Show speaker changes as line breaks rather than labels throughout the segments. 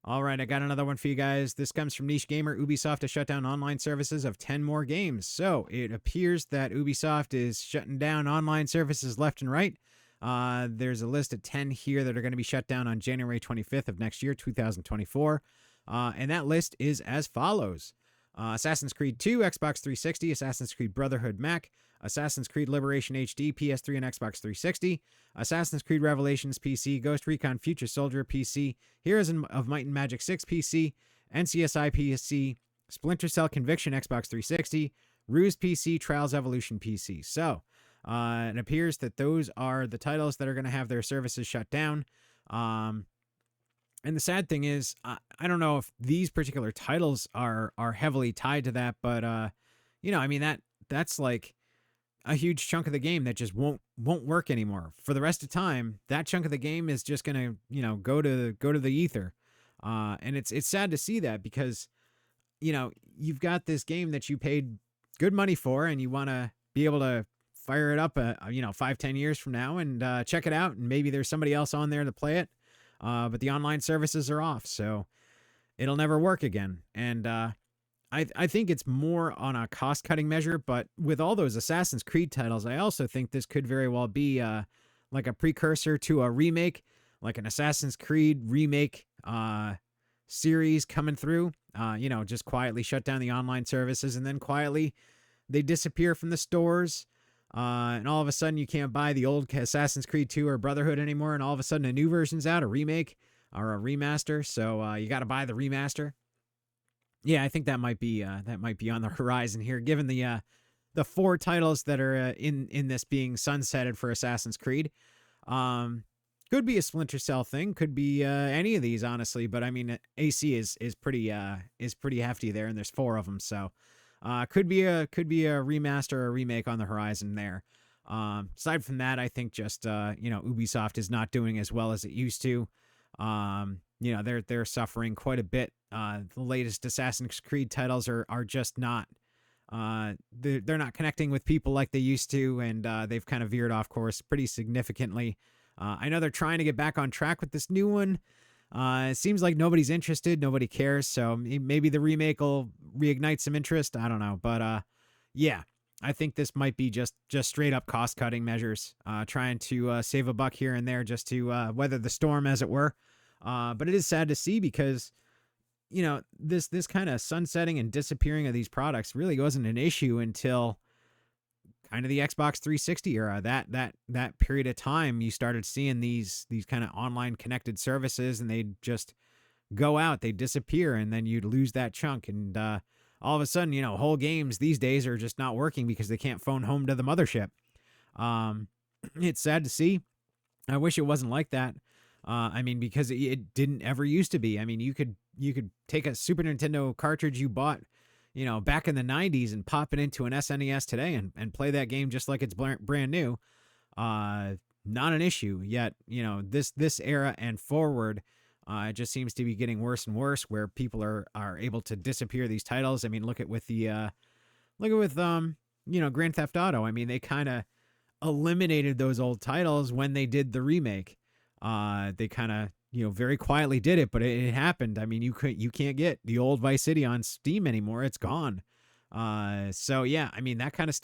All right, I got another one for you guys. This comes from Niche Gamer. Ubisoft has shut down online services of 10 more games. So it appears that Ubisoft is shutting down online services left and right. There's a list of 10 here that are going to be shut down on January 25th of next year, 2024. And that list is as follows. Assassin's Creed 2, Xbox 360, Assassin's Creed Brotherhood Mac, Assassin's Creed Liberation HD, PS3 and Xbox 360, Assassin's Creed Revelations PC, Ghost Recon Future Soldier PC, Heroes of Might and Magic 6 PC, NCSI PC, Splinter Cell Conviction Xbox 360, Ruse PC, Trials Evolution PC. So, it appears that those are the titles that are going to have their services shut down. And the sad thing is, I don't know if these particular titles are heavily tied to that, but I mean that's like a huge chunk of the game that just won't work anymore for the rest of time. That chunk of the game is just gonna go to the ether, and it's sad to see that because you've got this game that you paid good money for, and you want to be able to fire it up 5-10 years from now and check it out, and maybe there's somebody else on there to play it. But the online services are off, so it'll never work again. And I think it's more on a cost-cutting measure, but with all those Assassin's Creed titles, I also think this could very well be like a precursor to a remake, like an Assassin's Creed remake series coming through. Just quietly shut down the online services, and then quietly they disappear from the stores. And all of a sudden you can't buy the old Assassin's Creed 2 or Brotherhood anymore, and all of a sudden a new version's out, a remake or a remaster, so you got to buy the remaster. Yeah, I think that might be on the horizon here, given the 4 titles that are in this being sunsetted for Assassin's Creed. Could be a Splinter Cell thing, could be any of these, honestly, but I mean AC is pretty hefty there, and there's 4 of them, so could be a remaster or a remake on the horizon there. Aside from that, I think just Ubisoft is not doing as well as it used to. They're suffering quite a bit. The latest Assassin's Creed titles are just not they're not connecting with people like they used to, and they've kind of veered off course pretty significantly. I know they're trying to get back on track with this new one. It seems like nobody's interested, nobody cares, so maybe the remake will reignite some interest. I don't know, but yeah, I think this might be just straight up cost cutting measures, trying to save a buck here and there just to weather the storm, as it were. But it is sad to see because this kind of sunsetting and disappearing of these products really wasn't an issue until kind of the Xbox 360 era. That period of time, you started seeing these kind of online connected services, and they'd just go out, they'd disappear, and then you'd lose that chunk. And all of a sudden, whole games these days are just not working because they can't phone home to the mothership. It's sad to see. I wish it wasn't like that. Because it didn't ever used to be. I mean, you could take a Super Nintendo cartridge you bought back in the 90s and pop it into an SNES today and play that game just like it's brand new. Not an issue. Yet, this era and forward, it just seems to be getting worse and worse, where people are able to disappear these titles. I mean, look at Grand Theft Auto. I mean, they kind of eliminated those old titles when they did the remake. They kind of very quietly did it, but it happened. I mean, you can't get the old Vice City on Steam anymore. It's gone. So yeah, I mean, that's kind of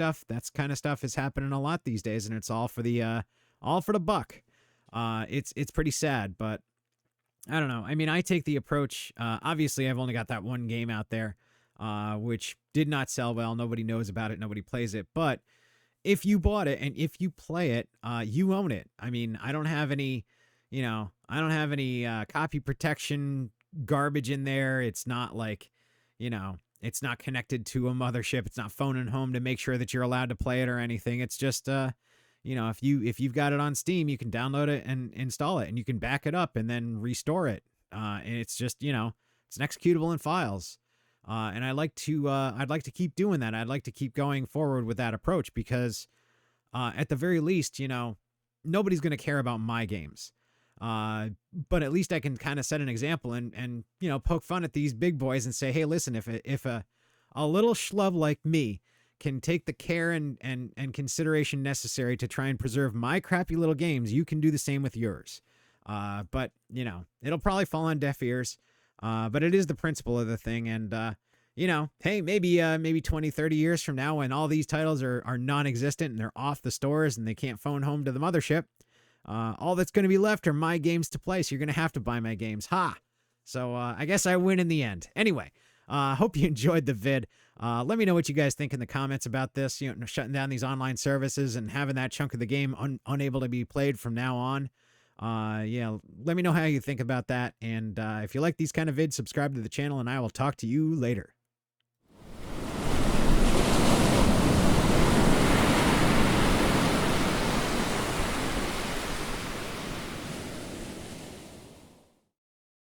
stuff is happening a lot these days, and it's all for the buck. It's pretty sad, but I don't know. I mean, I take the approach, obviously I've only got that one game out there, which did not sell well. Nobody knows about it. Nobody plays it, but if you bought it and if you play it, you own it. I mean, I don't have any copy protection garbage in there. It's not like, it's not connected to a mothership. It's not phoning home to make sure that you're allowed to play it or anything. It's just, if you've got it on Steam, you can download it and install it, and you can back it up and then restore it. And it's just, it's an executable in files. And I'd like to keep doing that. I'd like to keep going forward with that approach because, at the very least, nobody's going to care about my games. But at least I can kind of set an example and poke fun at these big boys and say, hey, listen, if a little schlub like me can take the care and consideration necessary to try and preserve my crappy little games, you can do the same with yours. But it'll probably fall on deaf ears. But it is the principle of the thing. And, hey, maybe 20, 30 years from now, when all these titles are non-existent and they're off the stores and they can't phone home to the mothership, all that's going to be left are my games to play. So you're going to have to buy my games. Ha! So I guess I win in the end. Anyway, hope you enjoyed the vid. Let me know what you guys think in the comments about this, shutting down these online services and having that chunk of the game unable to be played from now on. Let me know how you think about that. And if you like these kind of vids, subscribe to the channel, and I will talk to you later.